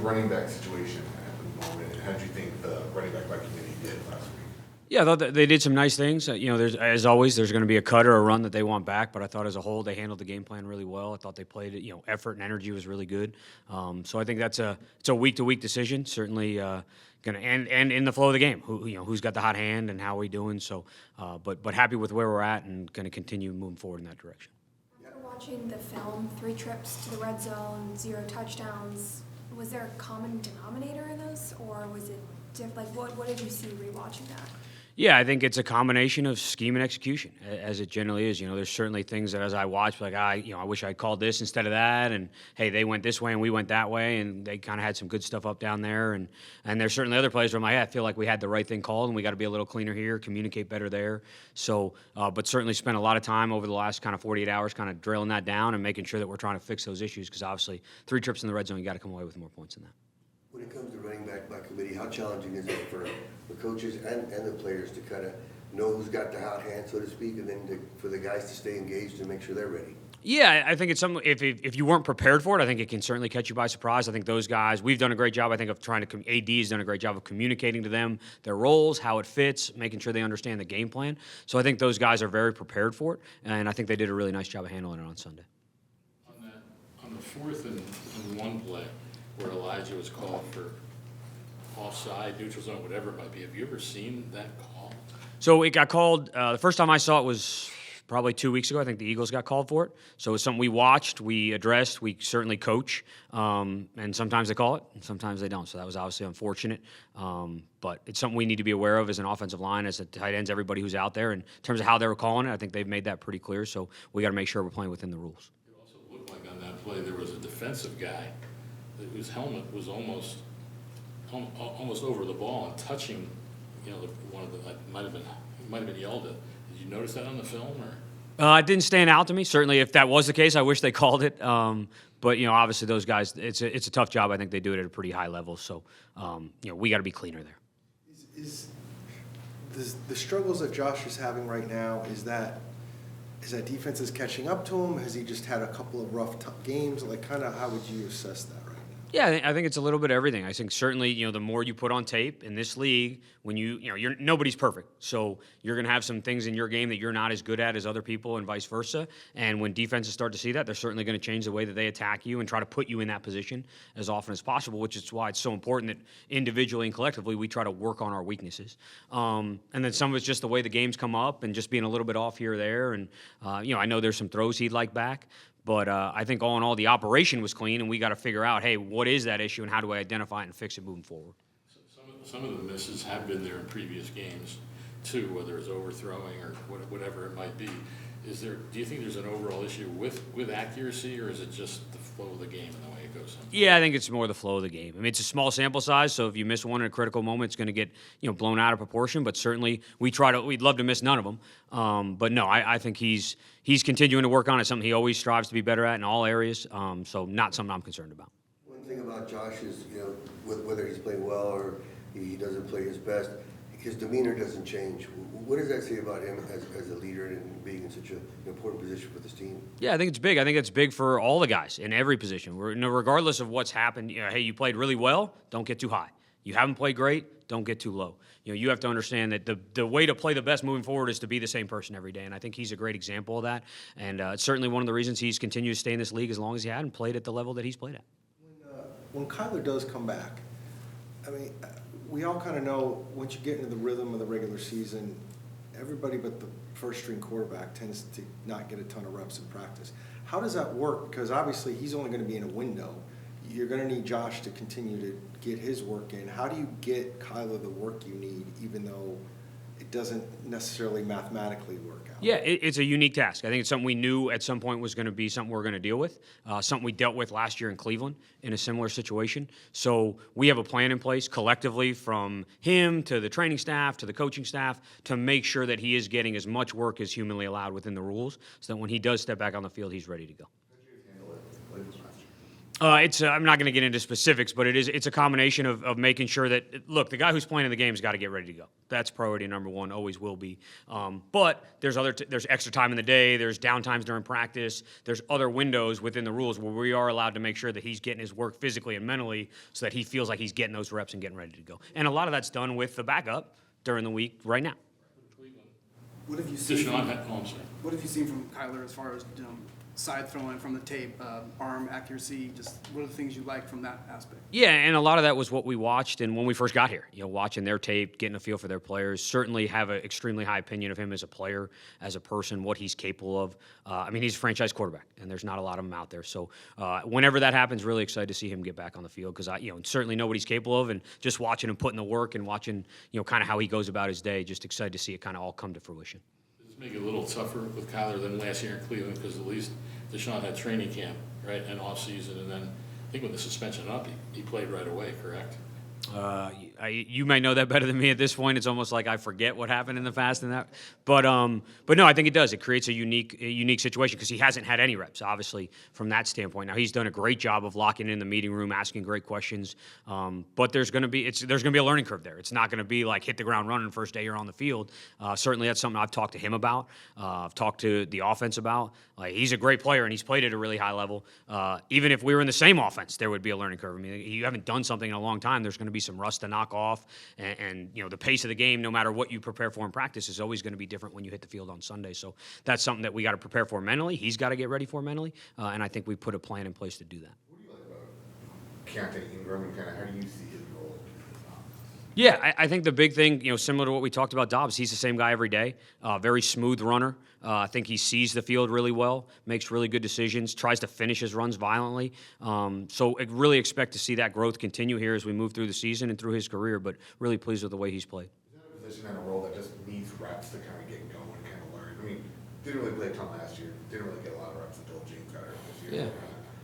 running back situation at the moment, and how do you think the running back by committee did last week? Yeah, I thought that they did some nice things. There's as always, there's going to be a cut or a run that they want back, but I thought as a whole they handled the game plan really well. I thought they played it. Effort and energy was really good. So I think it's a week to week decision. Certainly going to and in the flow of the game. Who's got the hot hand and how are we doing? So, but happy with where we're at and going to continue moving forward in that direction. After watching the film, 3 trips to the red zone, 0 touchdowns, was there a common denominator in those, or was it different? Like, what did you see rewatching that? Yeah, I think it's a combination of scheme and execution, as it generally is. There's certainly things that as I watch, like I wish I'd called this instead of that, and hey, they went this way and we went that way, and they kind of had some good stuff up down there, and there's certainly other plays where I'm like, I feel like we had the right thing called, and we got to be a little cleaner here, communicate better there. So, but certainly spent a lot of time over the last kind of 48 hours, kind of drilling that down and making sure that we're trying to fix those issues, because obviously 3 trips in the red zone, you got to come away with more points than that. When it comes to running back by committee, how challenging is it for the coaches and the players to kind of know who's got the hot hand, so to speak, and then for the guys to stay engaged and make sure they're ready? Yeah, I think it's something. If you weren't prepared for it, I think it can certainly catch you by surprise. I think those guys, we've done a great job. I think of trying to. AD has done a great job of communicating to them their roles, how it fits, making sure they understand the game plan. So I think those guys are very prepared for it, and I think they did a really nice job of handling it on Sunday. On the 4th and 1 play, where Elijah was called for offside, neutral zone, whatever it might be. Have you ever seen that call? So it got called. The first time I saw it was probably 2 weeks ago. I think the Eagles got called for it. So it's something we watched, we addressed, we certainly coach. And sometimes they call it, and sometimes they don't. So that was obviously unfortunate. But it's something we need to be aware of as an offensive line, as the tight ends, everybody who's out there. And in terms of how they were calling it, I think they've made that pretty clear. So we got to make sure we're playing within the rules. It also looked like on that play there was a defensive guy whose helmet was almost over the ball and touching, one of the might have been yelled at. Did you notice that on the film, or? It didn't stand out to me. Certainly, if that was the case, I wish they called it. But obviously, those guys, it's a tough job. I think they do it at a pretty high level. So, we got to be cleaner there. Is the struggles that Josh is having right now? Is that defense is catching up to him? Has he just had a couple of rough games? Like, kind of, how would you assess that right now? Yeah, I think it's a little bit of everything. I think certainly, the more you put on tape in this league, when you're nobody's perfect. So you're going to have some things in your game that you're not as good at as other people and vice versa. And when defenses start to see that, they're certainly going to change the way that they attack you and try to put you in that position as often as possible, which is why it's so important that individually and collectively we try to work on our weaknesses. And then some of it's just the way the games come up and just being a little bit off here or there. And, I know there's some throws he'd like back. But I think all in all, the operation was clean, and we got to figure out, hey, what is that issue, and how do I identify it and fix it moving forward? Some of the misses have been there in previous games, too, whether it's overthrowing or whatever it might be. Do you think there's an overall issue with accuracy, or is it just the flow of the game and the way it goes? Yeah, I think it's more the flow of the game. I mean, it's a small sample size, so if you miss one in a critical moment, it's going to get blown out of proportion. But certainly, we'd love to miss none of them. But no, I think he's continuing to work on it. Something he always strives to be better at in all areas. So not something I'm concerned about. One thing about Josh is, whether he's playing well or he doesn't play his best, his demeanor doesn't change. What does that say about him as a leader and being in such an important position for this team? Yeah, I think it's big. I think it's big for all the guys in every position. Regardless of what's happened, hey, you played really well, don't get too high. You haven't played great, don't get too low. You have to understand that the way to play the best moving forward is to be the same person every day, and I think he's a great example of that. And it's certainly one of the reasons he's continued to stay in this league as long as he had and played at the level that he's played at. When Kyler does come back, I mean, we all kind of know once you get into the rhythm of the regular season, everybody but the first-string quarterback tends to not get a ton of reps in practice. How does that work? Because obviously he's only going to be in a window. You're going to need Josh to continue to get his work in. How do you get Kyler the work you need, even though it doesn't necessarily mathematically work out? Yeah, it's a unique task. I think it's something we knew at some point was going to be something we're going to deal with, something we dealt with last year in Cleveland in a similar situation. So we have a plan in place collectively from him to the training staff to the coaching staff to make sure that he is getting as much work as humanly allowed within the rules so that when he does step back on the field, he's ready to go. I'm not going to get into specifics, but it's a combination of making sure that, look, the guy who's playing in the game's got to get ready to go. That's priority number one, always will be. But there's there's extra time in the day, there's downtimes during practice, there's other windows within the rules where we are allowed to make sure that he's getting his work physically and mentally so that he feels like he's getting those reps and getting ready to go. And a lot of that's done with the backup during the week right now. What have you seen? I'm sorry. What have you seen from Kyler as far as side throwing from the tape, arm accuracy? Just what are the things you like from that aspect? Yeah, and a lot of that was what we watched and when we first got here. Watching their tape, getting a feel for their players. Certainly have an extremely high opinion of him as a player, as a person, what he's capable of. He's a franchise quarterback, and there's not a lot of them out there. So whenever that happens, really excited to see him get back on the field because certainly know what he's capable of, and just watching him put in the work and watching kind of how he goes about his day. Just excited to see it kind of all come to fruition. Make it a little tougher with Kyler than last year in Cleveland because at least Deshaun had training camp, right, and off season, and then I think when the suspension up, he played right away, correct? You may know that better than me at this point. It's almost like I forget what happened in the past and that. But no, I think it does. It creates a unique situation because he hasn't had any reps, obviously, from that standpoint. Now he's done a great job of locking in the meeting room, asking great questions. But there's going to be a learning curve there. It's not going to be like hit the ground running first day you're on the field. Certainly, that's something I've talked to him about. I've talked to the offense about. He's a great player and he's played at a really high level. Even if we were in the same offense, there would be a learning curve. You haven't done something in a long time. There's going to be some rust to knock off, and the pace of the game, no matter what you prepare for in practice, is always going to be different when you hit the field on Sunday. So that's something that we got to prepare for mentally. He's got to get ready for mentally, and I think we put a plan in place to do that. What do you like about Keontae Ingram and kind of how do you see his role? Yeah, I think the big thing, similar to what we talked about Dobbs, he's the same guy every day. Very smooth runner. I think he sees the field really well, makes really good decisions, tries to finish his runs violently. So I really expect to see that growth continue here as we move through the season and through his career, but really pleased with the way he's played. Is that a position and a role that just needs reps to kind of get going and kind of learn? Didn't really play a ton last year. Didn't really get a lot of reps until James got hurt this year. Yeah.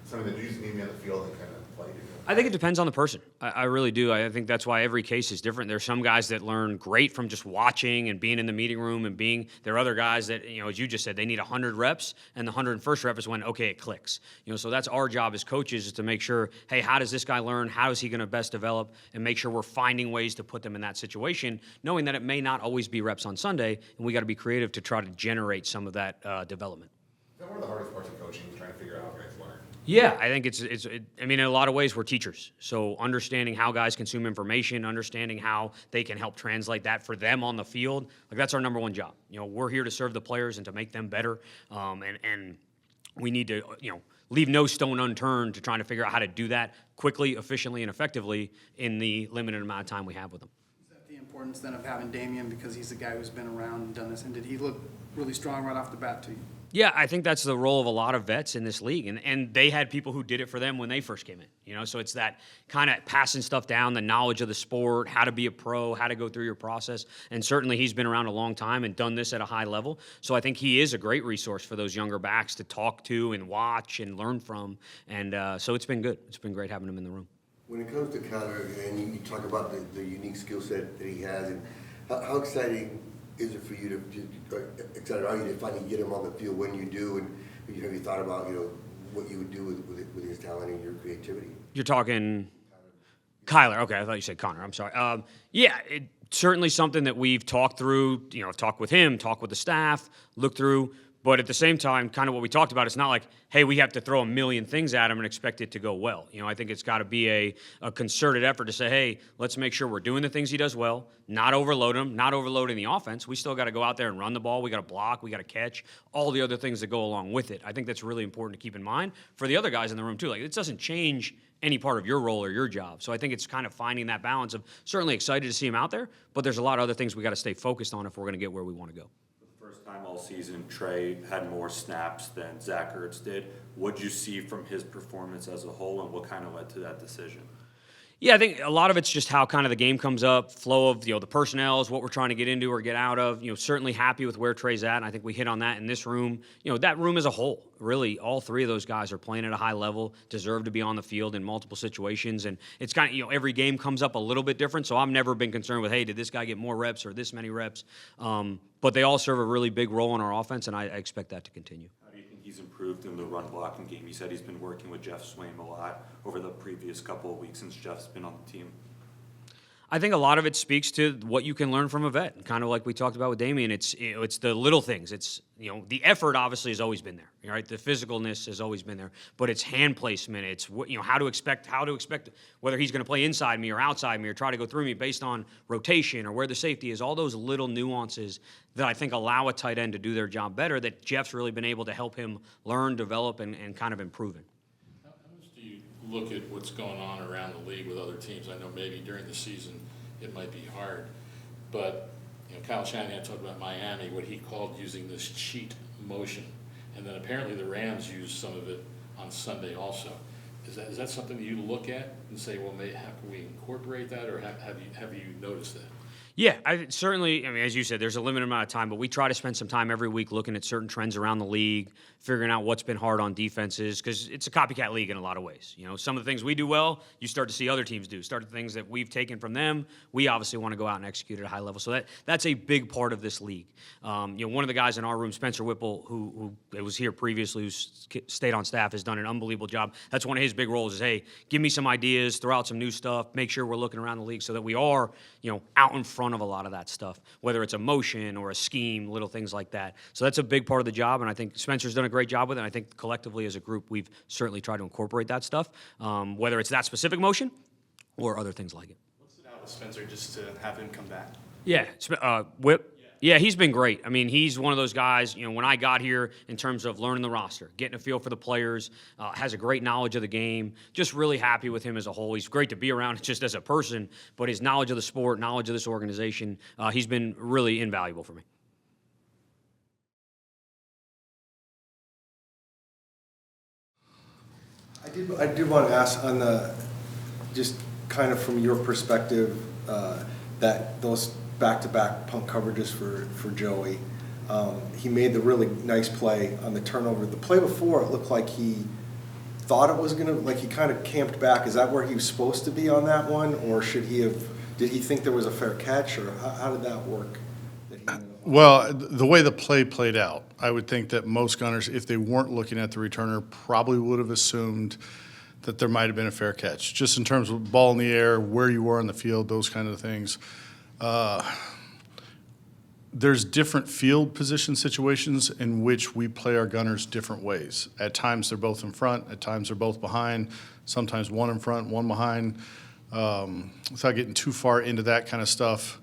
Something that you just need to be on the field and kind of play. I think it depends on the person. I really do. I think that's why every case is different. There's some guys that learn great from just watching and being in the meeting room and there are other guys that, as you just said, they need 100 reps, and the 101st rep is when, okay, it clicks. So that's our job as coaches is to make sure, hey, how does this guy learn? How is he going to best develop? And make sure we're finding ways to put them in that situation, knowing that it may not always be reps on Sunday, and we got to be creative to try to generate some of that development. Is that one of the hardest parts of coaching, is trying to figure out how guys learn? Yeah, I think in a lot of ways we're teachers. So understanding how guys consume information, understanding how they can help translate that for them on the field, that's our number one job. We're here to serve the players and to make them better. And we need to, leave no stone unturned to trying to figure out how to do that quickly, efficiently, and effectively in the limited amount of time we have with them. Is that the importance then of having Damian because he's the guy who's been around and done this? And did he look really strong right off the bat to you? Yeah, I think that's the role of a lot of vets in this league. And they had people who did it for them when they first came in. So it's that kind of passing stuff down, the knowledge of the sport, how to be a pro, how to go through your process. And certainly he's been around a long time and done this at a high level. So I think he is a great resource for those younger backs to talk to and watch and learn from. And so it's been good. It's been great having him in the room. When it comes to Kyler, and you talk about the unique skill set that he has, and how exciting is it for you excited are you to finally get him on the field when you do, and have you thought about what you would do with his talent and your creativity? You're talking Kyler. Okay, I thought you said Connor. I'm sorry. It's certainly something that we've talked through. Talk with him, talk with the staff, look through. But at the same time, kind of what we talked about, it's not like, hey, we have to throw a million things at him and expect it to go well. I think it's got to be a concerted effort to say, hey, let's make sure we're doing the things he does well, not overload him, not overloading the offense. We still got to go out there and run the ball. We got to block. We got to catch, all the other things that go along with it. I think that's really important to keep in mind for the other guys in the room, too. It doesn't change any part of your role or your job. So I think it's kind of finding that balance of certainly excited to see him out there, but there's a lot of other things we got to stay focused on if we're going to get where we want to go. First time all season, Trey had more snaps than Zach Ertz did. What did you see from his performance as a whole, and what kind of led to that decision? Yeah, I think a lot of it's just how kind of the game comes up, flow of the personnel is what we're trying to get into or get out of. Certainly happy with where Trey's at, and I think we hit on that in this room. That room as a whole, really, all three of those guys are playing at a high level, deserve to be on the field in multiple situations, and it's kind of every game comes up a little bit different. So I've never been concerned with, hey, did this guy get more reps or this many reps? But they all serve a really big role in our offense, and I expect that to continue. How do you think he's improved in the run blocking game? You said he's been working with Jeff Swaim a lot over the previous couple of weeks since Jeff's been on the team. I think a lot of it speaks to what you can learn from a vet, kind of like we talked about with Damian. It's it's the little things. It's the effort obviously has always been there, right? The physicalness has always been there, but it's hand placement. It's how to expect whether he's going to play inside me or outside me or try to go through me based on rotation or where the safety is. All those little nuances that I think allow a tight end to do their job better. That Jeff's really been able to help him learn, develop, and kind of improve in. How much do you look at what's going on around the league with other teams? I know maybe during the season it might be hard, but Kyle Shanahan talked about Miami, what he called using this cheat motion, and then apparently the Rams used some of it on Sunday also. Is that something that you look at and say, well, how can we incorporate that, or have you noticed that? Yeah, certainly, as you said, there's a limited amount of time, but we try to spend some time every week looking at certain trends around the league, figuring out what's been hard on defenses, because it's a copycat league in a lot of ways. Some of the things we do well, you start to see other teams do. Start the things that we've taken from them, we obviously want to go out and execute at a high level. So that's a big part of this league. One of the guys in our room, Spencer Whipple, who was here previously, who stayed on staff, has done an unbelievable job. That's one of his big roles is, hey, give me some ideas, throw out some new stuff, make sure we're looking around the league so that we are, out in front of a lot of that stuff, whether it's a motion or a scheme, little things like that. So that's a big part of the job, and I think Spencer's done a great job with it. And I think collectively as a group, we've certainly tried to incorporate that stuff, whether it's that specific motion or other things like it. What's it out with Spencer just to have him come back? Yeah, Whip. Yeah, he's been great. He's one of those guys, when I got here in terms of learning the roster, getting a feel for the players, has a great knowledge of the game, just really happy with him as a whole. He's great to be around just as a person, but his knowledge of the sport, knowledge of this organization, he's been really invaluable for me. I did want to ask on just kind of from your perspective, that those back-to-back punt coverages for Joey. He made the really nice play on the turnover. The play before, it looked like he thought it was he kind of camped back. Is that where he was supposed to be on that one, or did he think there was a fair catch, or how did that work? Well, the way the play played out, I would think that most gunners, if they weren't looking at the returner, probably would have assumed that there might have been a fair catch, just in terms of ball in the air, where you were on the field, those kind of things. There's different field position situations in which we play our gunners different ways. At times they're both in front, at times they're both behind, sometimes one in front, one behind. Without getting too far into that kind of stuff,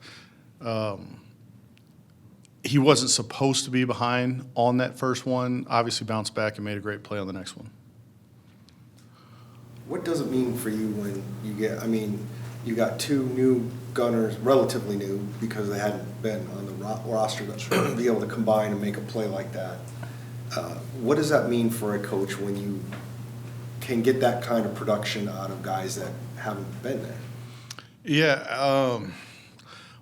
he wasn't supposed to be behind on that first one, obviously bounced back and made a great play on the next one. What does it mean for you when you get, you got two new gunners, relatively new, because they hadn't been on the roster, to be able to combine and make a play like that. What does that mean for a coach when you can get that kind of production out of guys that haven't been there? Yeah,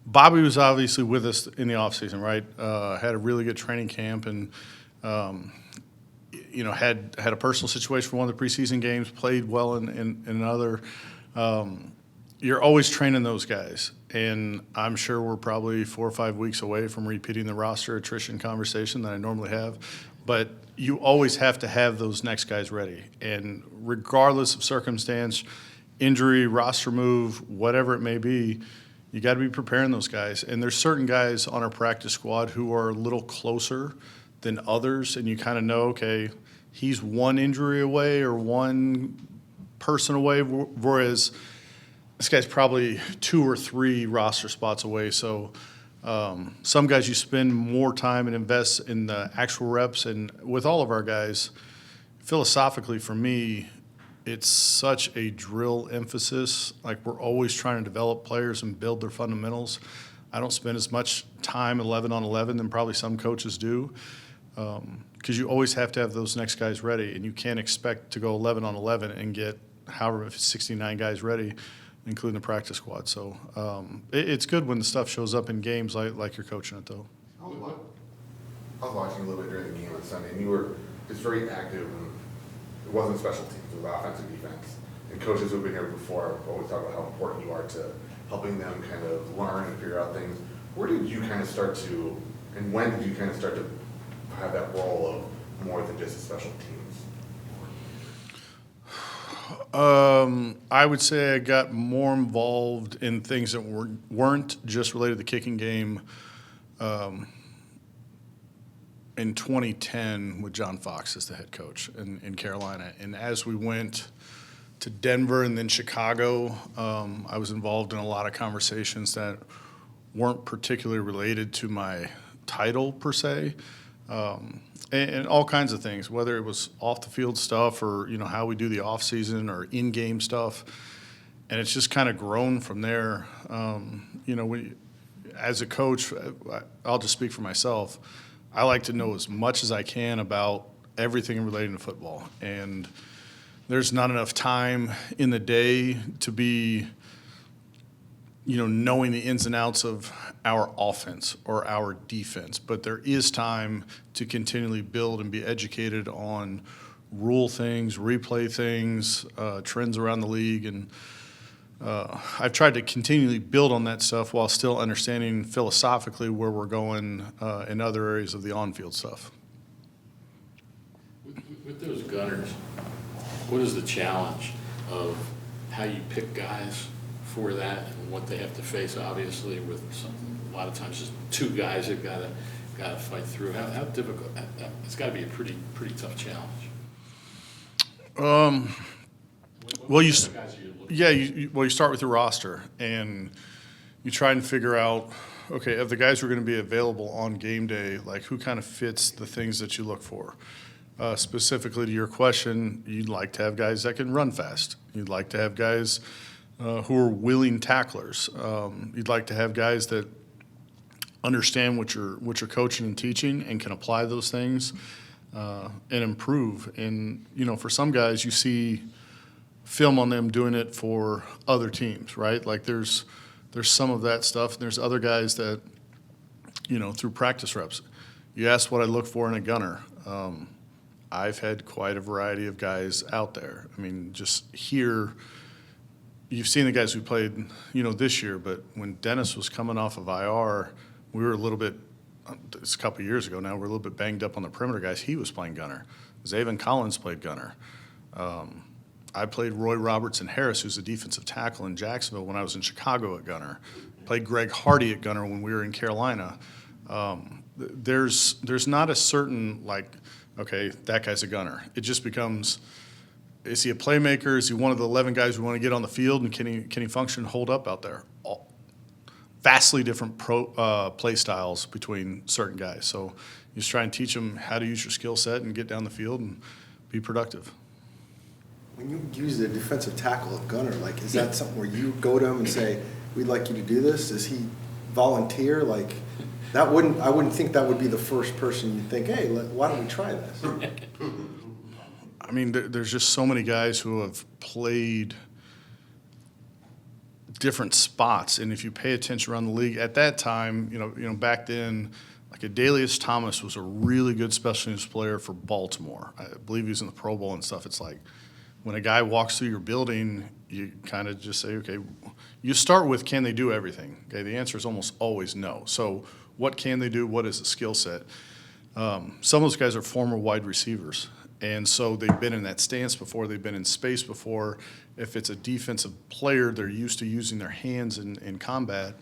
Bobby was obviously with us in the offseason, right? Had a really good training camp and, had a personal situation for one of the preseason games, played well in another. You're always training those guys, and I'm sure we're probably 4 or 5 weeks away from repeating the roster attrition conversation that I normally have. But you always have to have those next guys ready, and regardless of circumstance, injury, roster move, whatever it may be, you got to be preparing those guys. And there's certain guys on our practice squad who are a little closer than others, and you kind of know, okay, he's one injury away or one person away, whereas this guy's probably 2 or 3 roster spots away. So some guys you spend more time and invest in the actual reps. And with all of our guys, philosophically for me, it's such a drill emphasis. Like, we're always trying to develop players and build their fundamentals. I don't spend as much time 11 on 11 than probably some coaches do, because you always have to have those next guys ready, and you can't expect to go 11 on 11 and get however 69 guys ready, including the practice squad. So it's good when the stuff shows up in games like you're coaching it, though. I was watching a little bit during the game on Sunday, and you were just very active. And it wasn't special teams, it was offensive defense. And coaches who've been here before always talk about how important you are to helping them kind of learn and figure out things. Where did you kind of start to, and when did you kind of start to have that role of more than just a special teams? I would say I got more involved in things that weren't just related to the kicking game in 2010 with John Fox as the head coach in Carolina. And as we went to Denver and then Chicago, I was involved in a lot of conversations that weren't particularly related to my title per se. And all kinds of things, whether it was off the field stuff or, you know, how we do the off season or in-game stuff. And it's just kind of grown from there. You know, as a coach, I'll just speak for myself. I like to know as much as I can about everything relating to football. And there's not enough time in the day to be, you know, knowing the ins and outs of our offense or our defense. But there is time to continually build and be educated on rule things, replay things, trends around the league. And I've tried to continually build on that stuff while still understanding philosophically where we're going in other areas of the on-field stuff. With those gunners, what is the challenge of how you pick guys for that and what they have to face, obviously, with a lot of times just two guys that gotta fight through? How difficult? It's got to be a pretty tough challenge. Well, you start with your roster and you try and figure out, okay, of the guys who are going to be available on game day, like who kind of fits the things that you look for. Specifically to your question, you'd like to have guys that can run fast. You'd like to have guys who are willing tacklers. You'd like to have guys that understand what you're coaching and teaching and can apply those things and improve. And, you know, for some guys, you see film on them doing it for other teams, right? Like there's some of that stuff. And there's other guys that, you know, through practice reps. You asked what I look for in a gunner. I've had quite a variety of guys out there. I mean, just here, you've seen the guys who played, you know, this year, but when Dennis was coming off of IR, we were a little bit, it's a couple of years ago now, we're a little bit banged up on the perimeter guys. He was playing gunner. Zaven Collins played gunner. I played Roy Robertson-Harris, who's a defensive tackle in Jacksonville when I was in Chicago at gunner. Played Greg Hardy at gunner when we were in Carolina. There's not a certain, like, okay, that guy's a gunner. It just becomes, is he a playmaker? Is he one of the 11 guys we want to get on the field? And can he function and hold up out there? Vastly different play styles between certain guys. So you just try and teach them how to use your skill set and get down the field and be productive. When you use the defensive tackle at gunner, like, is that something where you go to him and say, we'd like you to do this? Does he volunteer? Like, I wouldn't think that would be the first person you'd think, hey, why don't we try this? I mean, there's just so many guys who have played different spots, and if you pay attention around the league at that time, you know, back then, like Adalius Thomas was a really good special teams player for Baltimore. I believe he was in the Pro Bowl and stuff. It's like when a guy walks through your building, you kind of just say, okay, you start with, can they do everything? Okay, the answer is almost always no. So what can they do? What is the skill set? Some of those guys are former wide receivers. And so they've been in that stance before. They've been in space before. If it's a defensive player, they're used to using their hands in combat.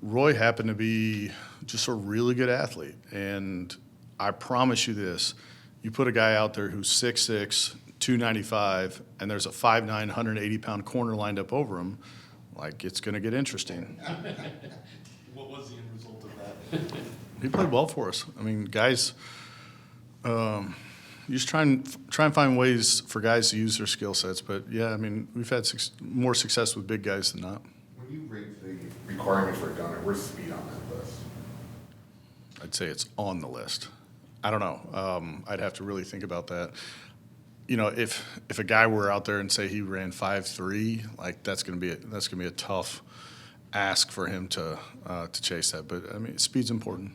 Roy happened to be just a really good athlete. And I promise you this, you put a guy out there who's 6'6", 295, and there's a 5'9", 180-pound corner lined up over him, like, it's going to get interesting. What was the end result of that? He played well for us. I mean, guys, you just try and find ways for guys to use their skill sets. But, yeah, I mean, we've had more success with big guys than not. When you rate the requirement for a gunner, where's speed on that list? I'd say it's on the list. I don't know. I'd have to really think about that. You know, if a guy were out there and say he ran 5'3", like that's gonna be a tough ask for him to chase that. But I mean, speed's important.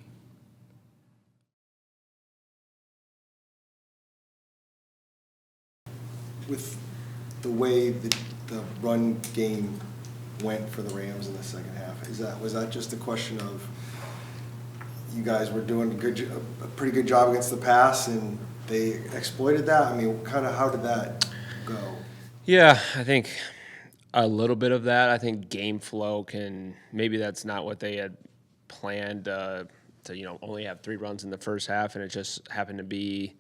With the way the run game went for the Rams in the second half, was that just a question of you guys were doing a pretty good job against the pass, and they exploited that. I mean, kind of how did that go? Yeah, I think a little bit of that. I think game flow maybe that's not what they had planned to only have 3 runs in the first half, and it just happened to be,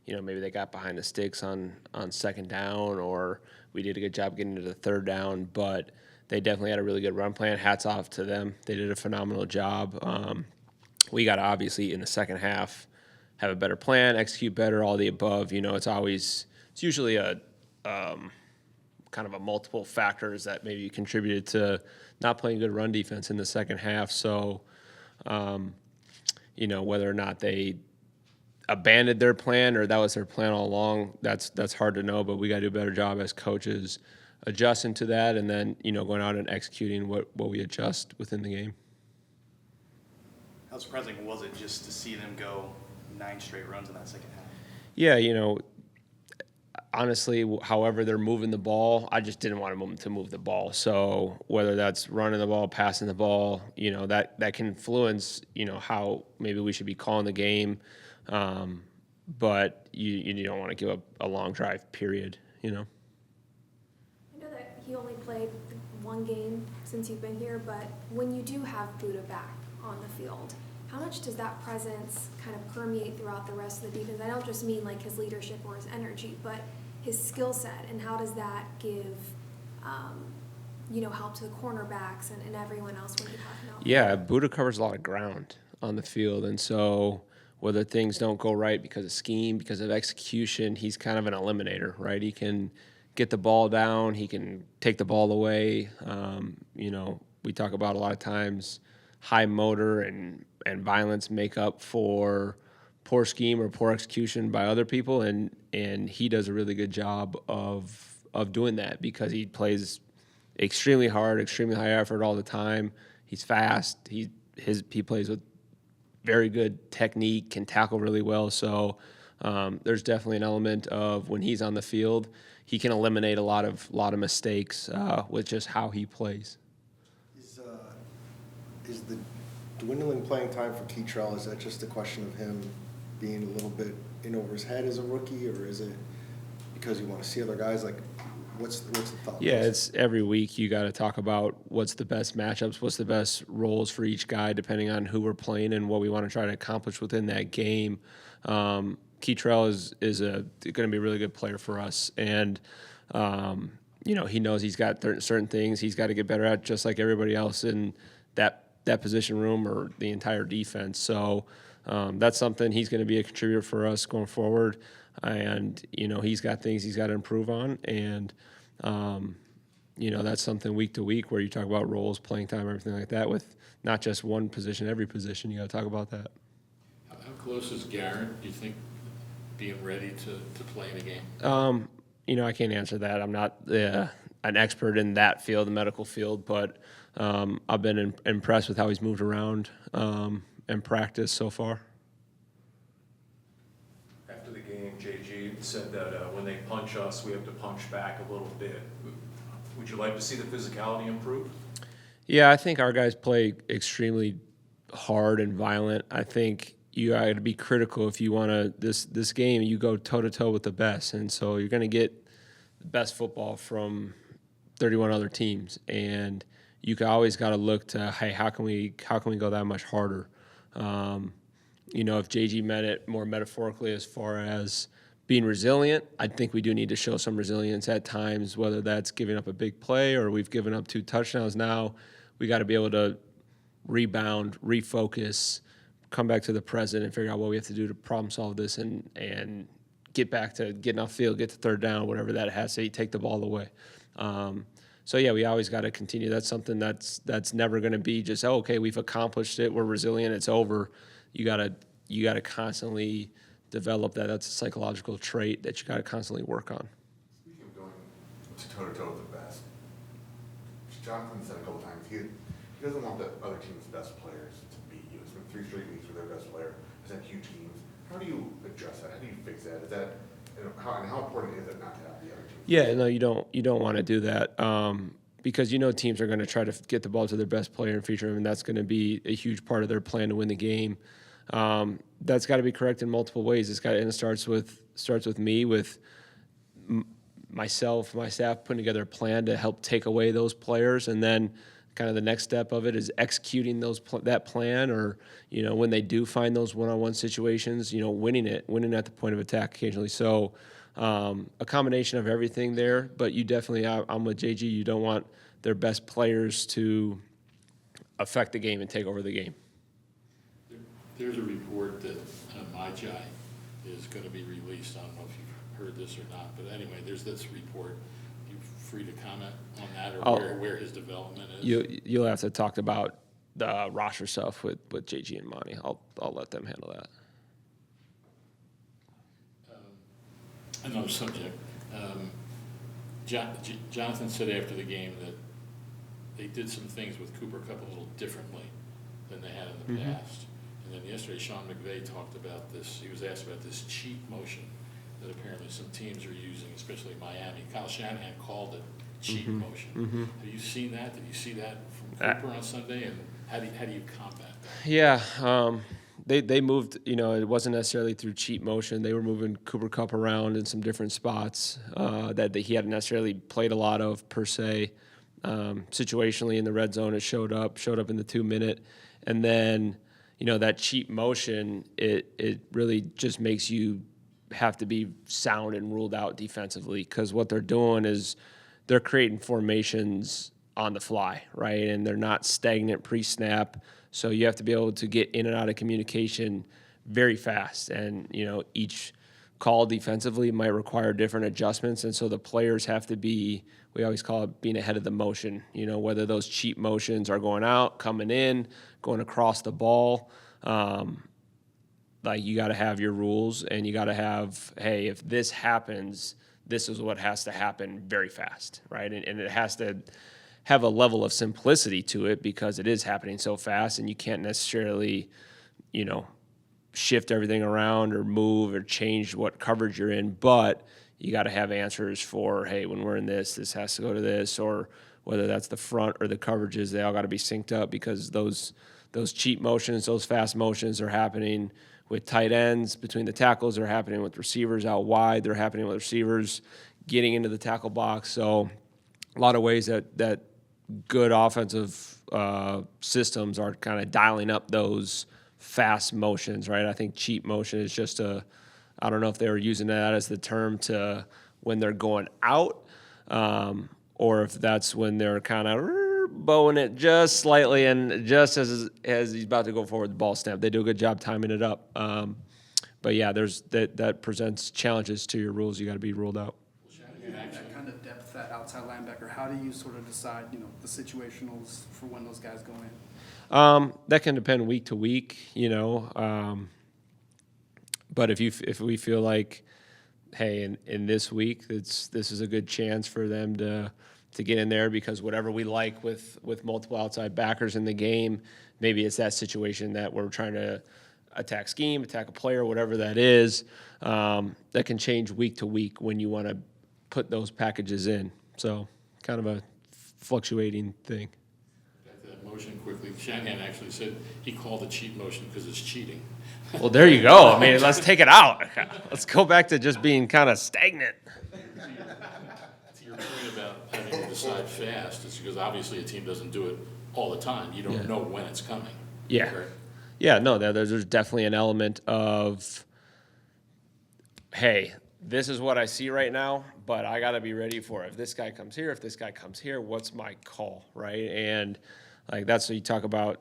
maybe they got behind the sticks on second down, or we did a good job getting to the third down, but they definitely had a really good run plan. Hats off to them. They did a phenomenal job. We got to obviously in the second half have a better plan, execute better, all the above. It's usually a kind of a multiple factors that maybe contributed to not playing good run defense in the second half. So, whether or not they abandoned their plan or that was their plan all along, that's hard to know, but we got to do a better job as coaches adjusting to that, and then going out and executing what we adjust within the game. How surprising was it just to see them go 9 straight runs in that second half? Yeah, honestly, however they're moving the ball, I just didn't want them to move the ball. So whether that's running the ball, passing the ball, that can influence how maybe we should be calling the game. But you don't want to give up a long drive, period. I know that he only played 1 game since you've been here, but when you do have Buda back on the field, how much does that presence kind of permeate throughout the rest of the defense? I don't just mean like his leadership or his energy, but his skill set, and how does that give, help to the cornerbacks and everyone else when you have him out? Yeah, Buda covers a lot of ground on the field, and so whether things don't go right because of scheme, because of execution, he's kind of an eliminator, right? He can get the ball down, he can take the ball away. We talk about a lot of times high motor and violence make up for poor scheme or poor execution by other people, and he does a really good job of doing that because he plays extremely hard, extremely high effort all the time. He's fast. He plays with very good technique, can tackle really well. So there's definitely an element of when he's on the field, he can eliminate a lot of mistakes with just how he plays. Is the dwindling playing time for Keitrell, is that just a question of him being a little bit in over his head as a rookie, or is it because you want to see other guys? Like, what's the thought? Yeah, it's every week you got to talk about what's the best matchups, what's the best roles for each guy, depending on who we're playing and what we want to try to accomplish within that game. Keitrell is going to be a really good player for us, and he knows he's got certain things he's got to get better at, just like everybody else in that position room or the entire defense. So that's something he's going to be a contributor for us going forward. And, he's got things he's got to improve on. And, that's something week to week where you talk about roles, playing time, everything like that with not just one position, every position. You got to talk about that. How close is Garrett, do you think, being ready to play in a game? I can't answer that. I'm not an expert in that field, the medical field, but I've been impressed with how he's moved around and practiced so far. After the game, JG said that when they punch us, we have to punch back a little bit. Would you like to see the physicality improve? Yeah, I think our guys play extremely hard and violent. I think you got to be critical if you want to this game. You go toe to toe with the best, and so you're going to get the best football from 31 other teams, and you always got to look to, hey, how can we go that much harder? If JG meant it more metaphorically as far as being resilient, I think we do need to show some resilience at times, whether that's giving up a big play or we've given up 2 touchdowns now. We got to be able to rebound, refocus, come back to the present and figure out what we have to do to problem solve this and get back to getting off field, get to third down, whatever that has to take the ball away. We always got to continue. That's something that's never going to be just, okay, we've accomplished it, we're resilient, it's over. You gotta constantly develop that. That's a psychological trait that you gotta constantly work on. Speaking of going toe-to-toe with the best, Jonathan said a couple times he doesn't want the other team's best players to beat you. It's been 3 straight weeks where their best player has had huge teams. How do you address that? How do you fix that? Is that how important is it not to have the other team? Yeah, no, you don't want to do that because teams are going to try to get the ball to their best player and feature him, and that's going to be a huge part of their plan to win the game. That's got to be corrected in multiple ways. It starts with me, with myself, my staff putting together a plan to help take away those players, and then kind of the next step of it is executing that plan, or when they do find those one-on-one situations, winning at the point of attack occasionally. So a combination of everything there, but you definitely, I'm with JG. You don't want their best players to affect the game and take over the game. There's a report that Magi is going to be released. I don't know if you've heard this or not, but anyway, there's this report. You free to comment on that, or where his development is? You'll have to talk about the roster stuff with JG and Monty. I'll let them handle that. Another subject. Jonathan said after the game that they did some things with Cooper Kupp a little differently than they had in the past. And then yesterday, Sean McVay talked about this. He was asked about this cheat motion that apparently some teams are using, especially Miami. Kyle Shanahan called it cheat motion. Have you seen that? Did you see that from Cooper on Sunday? And how do you combat that? Yeah, they moved. It wasn't necessarily through cheat motion. They were moving Cooper Kupp around in some different spots that he hadn't necessarily played a lot of per se. Situationally in the red zone, it showed up in the 2-minute, and then that cheat motion, it really just makes you have to be sound and ruled out defensively, because what they're doing is they're creating formations on the fly, right? And they're not stagnant pre-snap, so you have to be able to get in and out of communication very fast, and each call defensively might require different adjustments, and so the players have to be, we always call it being ahead of the motion, whether those cheat motions are going out, coming in, going across the ball. You got to have your rules, and you got to have, hey, if this happens, this is what has to happen very fast, right? And it has to have a level of simplicity to it, because it is happening so fast, and you can't necessarily, shift everything around or move or change what coverage you're in, but you got to have answers for, hey, when we're in this has to go to this, or whether that's the front or the coverages, they all got to be synced up, because those cheat motions, those fast motions are happening with tight ends between the tackles, they're happening with receivers out wide, they're happening with receivers getting into the tackle box. So a lot of ways that good offensive systems are kind of dialing up those fast motions, right? I think cheat motion is just I don't know if they were using that as the term to when they're going out, or if that's when they're kind of bowing it just slightly, and just as he's about to go forward, the ball snap. They do a good job timing it up. But yeah, that presents challenges to your rules. You got to be ruled out. That kind of depth, that outside linebacker, how do you sort of decide, the situationals for when those guys go in? That can depend week to week, but if we feel like, hey, in this week, this is a good chance for them to get in there, because whatever we like with multiple outside backers in the game, maybe it's that situation that we're trying to attack scheme, attack a player, whatever that is, that can change week to week when you want to put those packages in. So kind of a fluctuating thing. Back to that motion quickly. Shanahan actually said he called it cheat motion because it's cheating. Well, there you go. I mean, let's take it out. Let's go back to just being kind of stagnant. To your point about having to decide fast, it's because obviously a team doesn't do it all the time. You don't know when it's coming. Yeah. Correct? Yeah, no, there's definitely an element of, hey, this is what I see right now, but I got to be ready for it. If this guy comes here, what's my call, right? And that's what you talk about,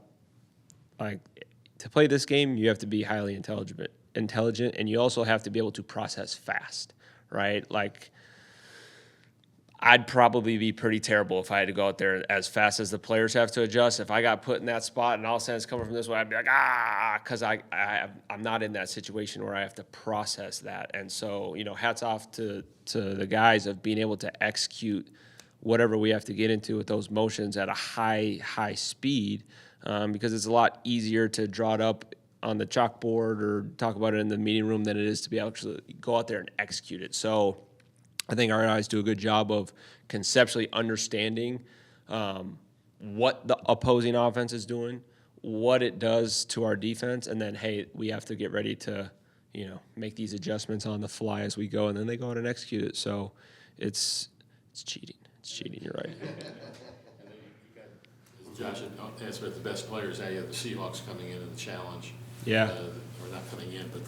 to play this game, you have to be highly intelligent, and you also have to be able to process fast, right? I'd probably be pretty terrible if I had to go out there as fast as the players have to adjust. If I got put in that spot and all of a sudden it's coming from this way, I'd be like, because I'm not in that situation where I have to process that. And so, hats off to the guys of being able to execute whatever we have to get into with those motions at a high speed, because it's a lot easier to draw it up on the chalkboard or talk about it in the meeting room than it is to be able to go out there and execute it. So I think our guys do a good job of conceptually understanding what the opposing offense is doing, what it does to our defense, and then, hey, we have to get ready to, make these adjustments on the fly as we go, and then they go out and execute it. So it's cheating. It's cheating, you're right. And then you got, as Josh had asked about the best players, now you have the Seahawks coming in the challenge. Yeah. Or not coming in, but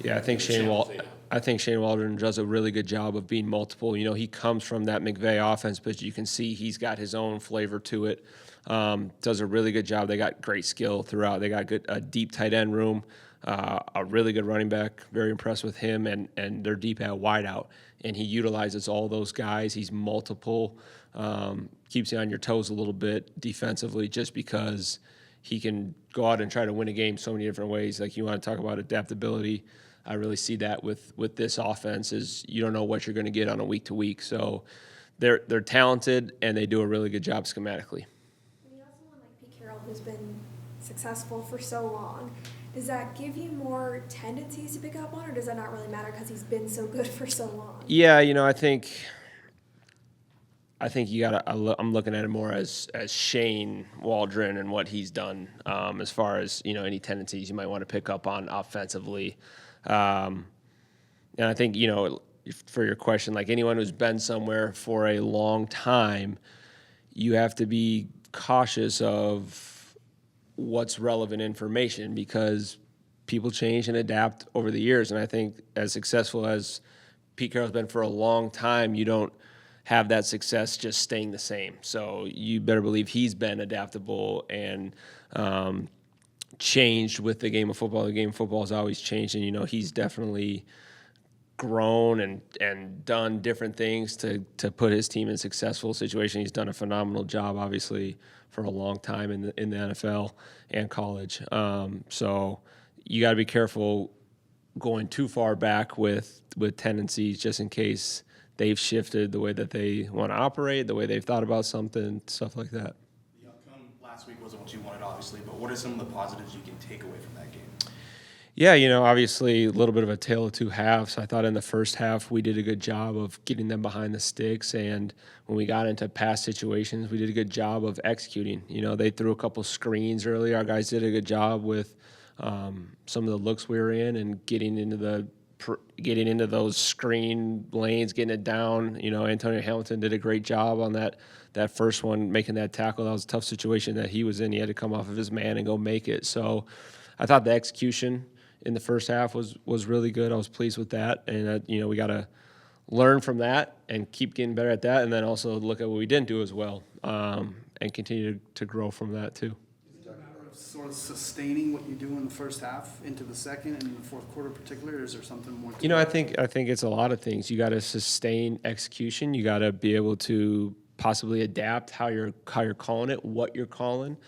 Yeah, I think the Shane challenge they have. I think Shane Waldron does a really good job of being multiple. He comes from that McVay offense, but you can see he's got his own flavor to it. Does a really good job. They got great skill throughout. They got a deep tight end room, a really good running back. Very impressed with him, and they're deep at wideout. And he utilizes all those guys. He's multiple, keeps you on your toes a little bit defensively, just because he can go out and try to win a game so many different ways. Like, you want to talk about adaptability. I really see that with this offense, is you don't know what you're going to get on a week to week. So they're talented, and they do a really good job schematically. When you have someone like Pete Carroll who's been successful for so long, does that give you more tendencies to pick up on, or does that not really matter because he's been so good for so long? Yeah, I think you got to. I'm looking at it more as Shane Waldron and what he's done, as far as any tendencies you might want to pick up on offensively. And I think for your question, like anyone who's been somewhere for a long time, you have to be cautious of what's relevant information, because people change and adapt over the years. And I think as successful as Pete Carroll's been for a long time, you don't have that success just staying the same. So you better believe he's been adaptable and changed with the game of football. The game of football has always changed, and he's definitely grown and done different things to put his team in a successful situation. He's done a phenomenal job, obviously, for a long time in the NFL and college. So you got to be careful going too far back with tendencies, just in case they've shifted the way that they want to operate, the way they've thought about something, stuff like that. The outcome last week wasn't what you wanted, obviously, but what are some of the positives you can take away from that game? Yeah, obviously a little bit of a tale of two halves. I thought in the first half we did a good job of getting them behind the sticks, and when we got into pass situations, we did a good job of executing. They threw a couple screens early. Our guys did a good job with some of the looks we were in and getting into those screen lanes, getting it down. Antonio Hamilton did a great job on that first one, making that tackle. That was a tough situation that he was in. He had to come off of his man and go make it. So I thought the execution in the first half was really good. I was pleased with that, and we got to learn from that and keep getting better at that, and then also look at what we didn't do as well, and continue to grow from that too. Is it a matter of sort of sustaining what you do in the first half into the second and in the fourth quarter in particular, or is there something more to I think it's a lot of things. You got to sustain execution. You got to be able to possibly adapt how you're calling it, what you're calling.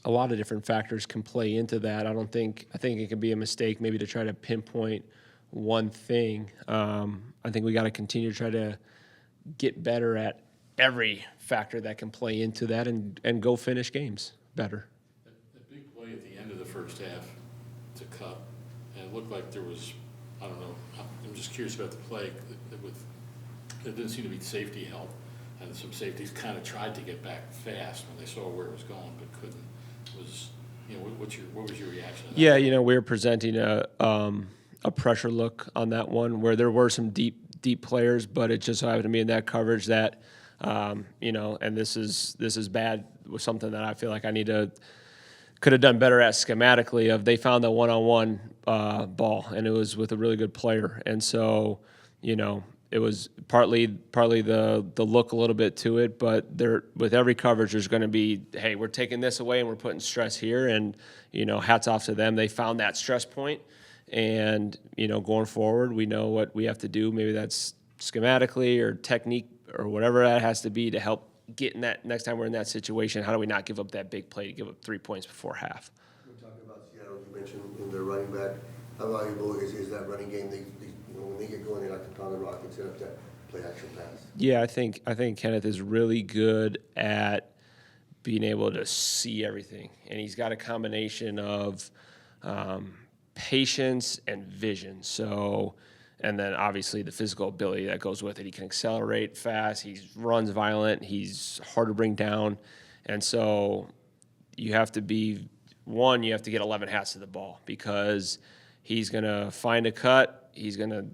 A lot of different factors can play into that. I think it can be a mistake maybe to try to pinpoint one thing. I think we got to continue to try to get better at every factor that can play into that and go finish games better. That big play at the end of the first half to cut, and it looked like there was, I don't know, I'm just curious about the play. There didn't seem to be safety help, and some safeties kind of tried to get back fast when they saw where it was going, but couldn't. What was your reaction to that? Yeah, we were presenting a pressure look on that one where there were some deep players, but it just so happened to be in that coverage that, and this is bad, was something that I feel like could have done better at schematically. They found the one-on-one ball, and it was with a really good player, and so it was partly the look a little bit to it, but with every coverage there's going to be, hey, we're taking this away and we're putting stress here, and hats off to them. They found that stress point, and going forward we know what we have to do. Maybe that's schematically or technique or whatever that has to be to help get in that next time we're in that situation. How do we not give up that big play to give up 3 points before half? We're talking about Seattle. You mentioned in their running back. How valuable is that running game? When they get going, they like to pound the rock and set up that play action pass. Yeah, I think Kenneth is really good at being able to see everything, and he's got a combination of patience and vision. So, and then obviously the physical ability that goes with it. He can accelerate fast. He runs violent. He's hard to bring down, and so you have to be, one, you have to get 11 hats to the ball because he's going to find a cut, he's going to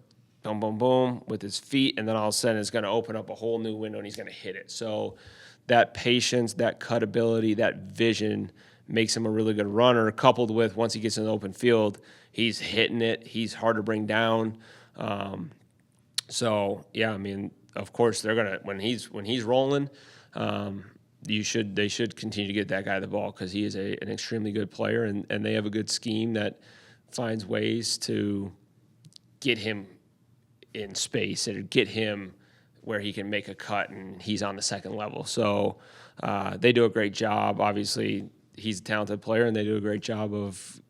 boom, boom, boom with his feet, and then all of a sudden it's going to open up a whole new window and he's going to hit it. So that patience, that cut ability, that vision makes him a really good runner, coupled with once he gets in the open field, he's hitting it, he's hard to bring down. So, yeah, I mean, of course, they're going to, when he's rolling, they should continue to get that guy the ball because he is an extremely good player, and they have a good scheme that finds ways to get him in space and get him where he can make a cut and he's on the second level. So they do a great job. Obviously, he's a talented player, and they do a great job of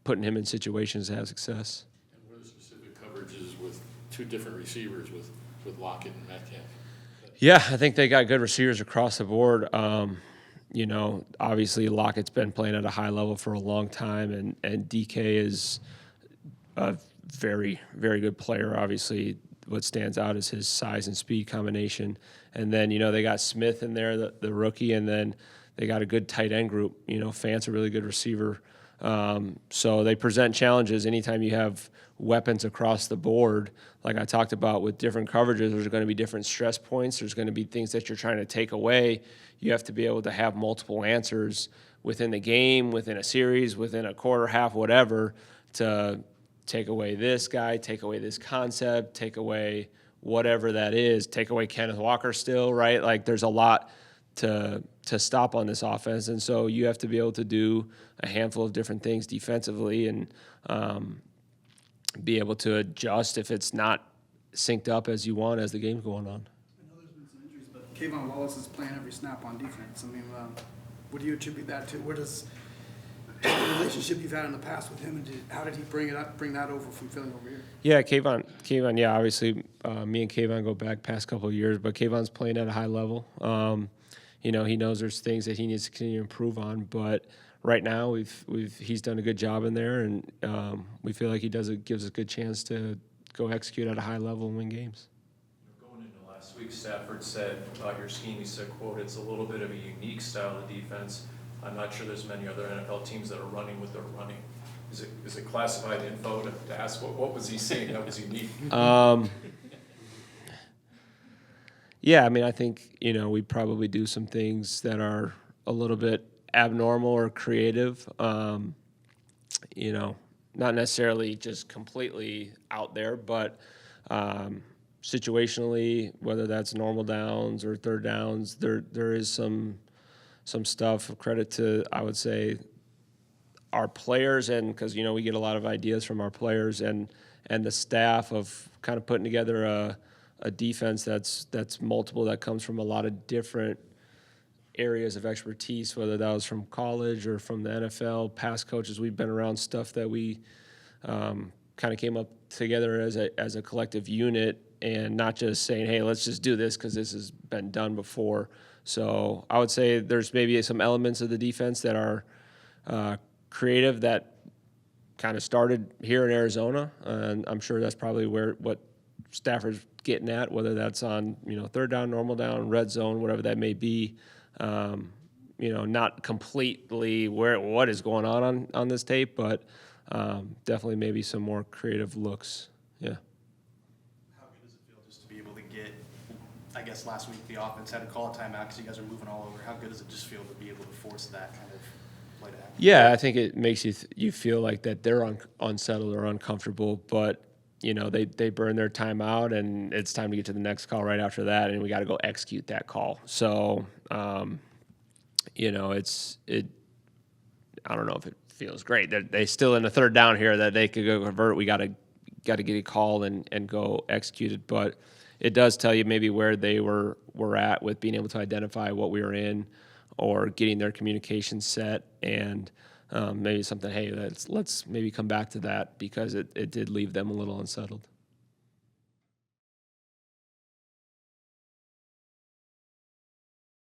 putting him in situations to have success. And what are the specific coverages with two different receivers with Lockett and Metcalf? Yeah, I think they got good receivers across the board. You know, obviously Lockett's been playing at a high level for a long time, and DK is a very, very good player. Obviously, what stands out is his size and speed combination. And then, you know, they got Smith in there, the rookie, and then they got a good tight end group. You know, Fant's a really good receiver. So they present challenges anytime you have weapons across the board. Like I talked about with different coverages, there's going to be different stress points. There's going to be things that you're trying to take away. You have to be able to have multiple answers within the game, within a series, within a quarter, half, whatever, to take away this guy, take away this concept, take away whatever that is, take away Kenneth Walker still, right? Like there's a lot to stop on this offense, and so you have to be able to do a handful of different things defensively and be able to adjust if it's not synced up as you want as the game's going on. I know there's been some injuries, but Kayvon Wallace is playing every snap on defense. I mean, what do you attribute that to? Where does the relationship you've had in the past with him, and how did he bring that over from Philly over here? Yeah, Kayvon, yeah, obviously me and Kayvon go back past couple of years, but Kayvon's playing at a high level. You know, he knows there's things that he needs to continue to improve on, but right now he's done a good job in there, and we feel like gives us a good chance to go execute at a high level and win games. Going into last week, Stafford said about your scheme, he said, quote, "It's a little bit of a unique style of defense. I'm not sure there's many other NFL teams that are running what they're running." Is it classified info to ask what was he saying that was unique? Yeah, I mean, I think, you know, we probably do some things that are a little bit abnormal or creative. You know, not necessarily just completely out there, but situationally, whether that's normal downs or third downs, there is some stuff of credit to, I would say, our players, and because, you know, we get a lot of ideas from our players and the staff of kind of putting together a defense that's multiple, that comes from a lot of different areas of expertise, whether that was from college or from the NFL, past coaches. We've been around stuff that we kind of came up together as a collective unit, and not just saying, hey, let's just do this because this has been done before. So I would say there's maybe some elements of the defense that are creative that kind of started here in Arizona, and I'm sure that's probably what Stafford's getting at, whether that's on, you know, third down, normal down, red zone, whatever that may be. You know, not completely what is going on this tape, but definitely maybe some more creative looks. Yeah. How good does it feel just to be able to get, I guess last week the offense had to call a timeout because you guys are moving all over. How good does it just feel to be able to force that kind of play to happen? Yeah, I think it makes you feel like that they're unsettled or uncomfortable, but you know, they burn their timeout, and it's time to get to the next call right after that, and we got to go execute that call. So, you know, I don't know if it feels great. They still in the third down here that they could go convert. We got to get a call and go execute it, but it does tell you maybe where they were at with being able to identify what we were in, or getting their communication set, and maybe something, hey, let's maybe come back to that, because it did leave them a little unsettled.